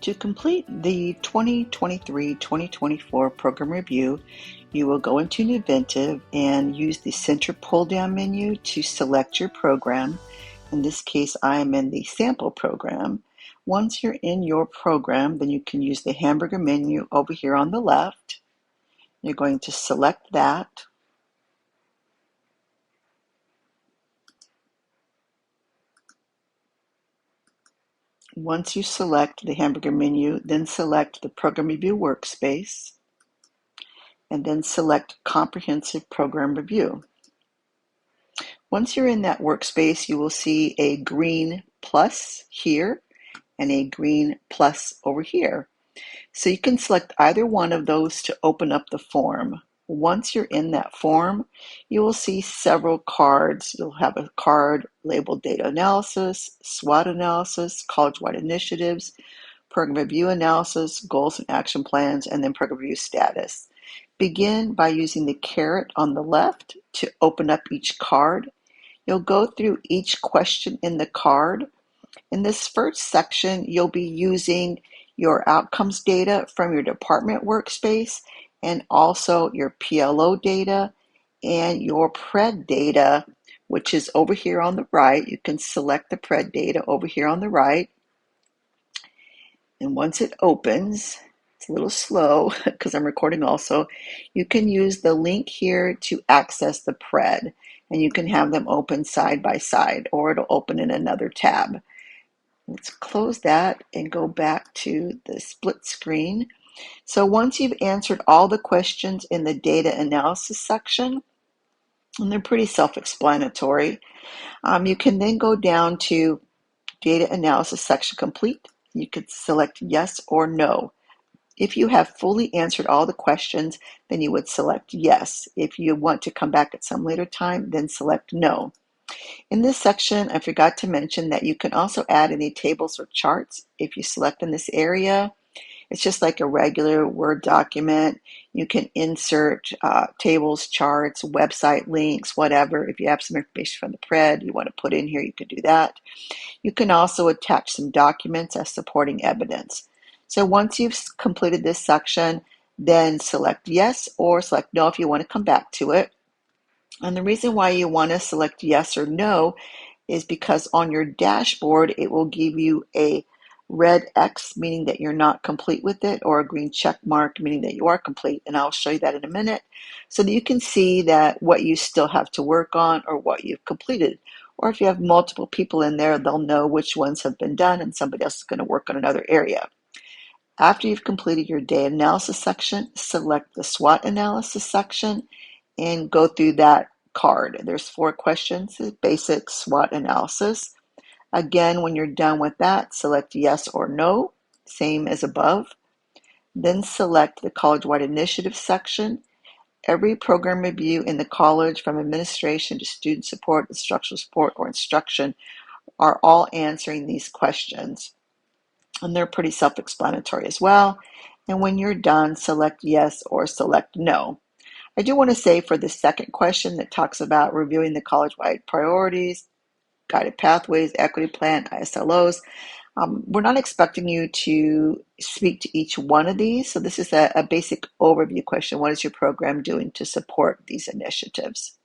To complete the 2023-2024 program review, you will go into Nuventive and use the center pull-down menu to select your program. In this case, I am in the sample program. Once you're in your program, then you can use the hamburger menu over here on the left. You're going to select that. Once you select the hamburger menu, then select the Program Review workspace, and then select Comprehensive Program Review. Once you're in that workspace, you will see a green plus here and a green plus over here. So you can select either one of those to open up the form. Once you're in that form, you will see several cards. You'll have a card labeled Data Analysis, SWOT Analysis, College-Wide Initiatives, Program Review Analysis, Goals and Action Plans, and then Program Review Status. Begin by using the caret on the left to open up each card. You'll go through each question in the card. In this first section, you'll be using your outcomes data from your department workspace and also your PLO data and your PRED data, which is over here on the right. You can select the PRED data over here on the right. And once it opens, it's a little slow because I'm recording also, you can use the link here to access the PRED, and you can have them open side by side, or it'll open in another tab. Let's close that and go back to the split screen. So once you've answered all the questions in the data analysis section, and they're pretty self-explanatory, you can then go down to data analysis section complete. You could select yes or no. If you have fully answered all the questions, then you would select yes. If you want to come back at some later time, then select no. In this section, I forgot to mention that you can also add any tables or charts if you select in this area. It's just like a regular Word document. You can insert tables, charts, website links, whatever. If you have some information from the PRED you want to put in here, you can do that. You can also attach some documents as supporting evidence. So once you've completed this section, then select yes or select no if you want to come back to it. And the reason why you want to select yes or no is because on your dashboard, it will give you a red X, meaning that you're not complete with it, or a green check mark, meaning that you are complete. And I'll show you that in a minute so that you can see that what you still have to work on or what you've completed. Or if you have multiple people in there, they'll know which ones have been done and somebody else is going to work on another area. After you've completed your data analysis section, select the SWOT analysis section and go through that card. There's 4 questions, basic SWOT analysis. Again, when you're done with that, select yes or no, same as above. Then select the College-Wide Initiative section. Every program review in the college, from administration to student support, instructional support, or instruction, are all answering these questions. And they're pretty self-explanatory as well. And when you're done, select yes or select no. I do want to say for the second question that talks about reviewing the college-wide priorities, guided pathways, equity plan, ISLOs, we're not expecting you to speak to each one of these. So this is a basic overview question. What is your program doing to support these initiatives?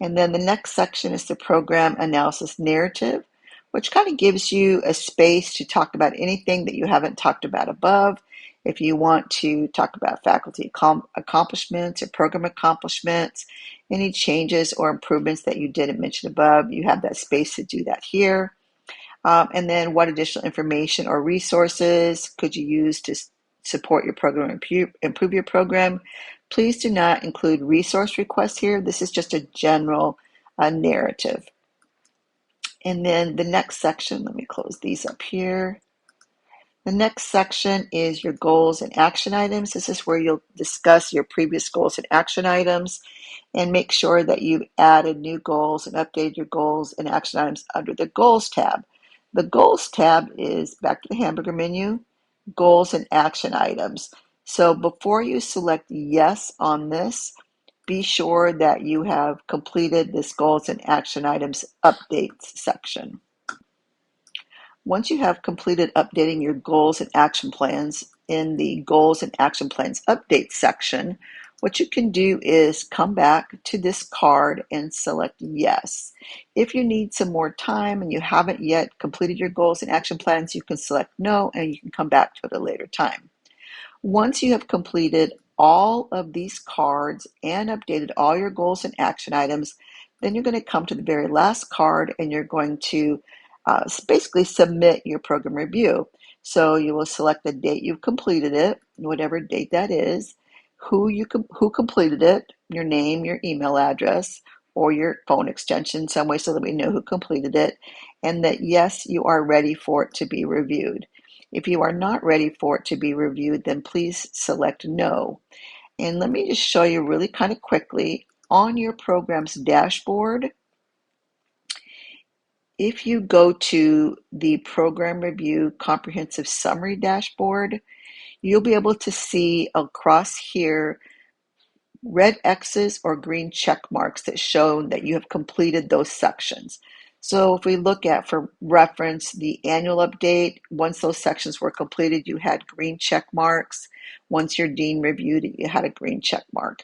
And then the next section is the program analysis narrative, which kind of gives you a space to talk about anything that you haven't talked about above. If you want to talk about faculty accomplishments or program accomplishments, any changes or improvements that you didn't mention above, you have that space to do that here. And then what additional information or resources could you use to support your program and improve your program? Please do not include resource requests here. This is just a general narrative. And then the next section, let me close these up here. The next section is your goals and action items. This is where you'll discuss your previous goals and action items and make sure that you've added new goals and updated your goals and action items under the Goals tab. The Goals tab is back to the hamburger menu, Goals and Action Items. So before you select yes on this, be sure that you have completed this Goals and Action Items updates section. Once you have completed updating your goals and action plans in the Goals and Action Plans Update section, what you can do is come back to this card and select Yes. If you need some more time and you haven't yet completed your goals and action plans, you can select No and you can come back to it at a later time. Once you have completed all of these cards and updated all your goals and action items, then you're going to come to the very last card and you're going to basically submit your program review. So you will select the date you've completed it, whatever date that is, who completed it, your name, your email address, or your phone extension, some way so that we know who completed it, and that yes, you are ready for it to be reviewed. If you are not ready for it to be reviewed, then please select No. And let me just show you really kind of quickly on your program's dashboard. If you go to the Program Review Comprehensive Summary dashboard, you'll be able to see across here red X's or green check marks that show that you have completed those sections. So if we look at, for reference, the annual update, once those sections were completed, you had green check marks. Once your dean reviewed it, you had a green check mark.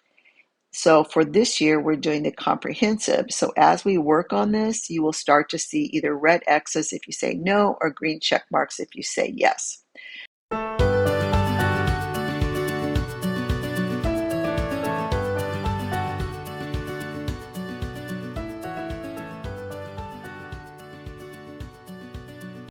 So for this year, we're doing the comprehensive. So as we work on this, you will start to see either red X's if you say no or green check marks if you say yes.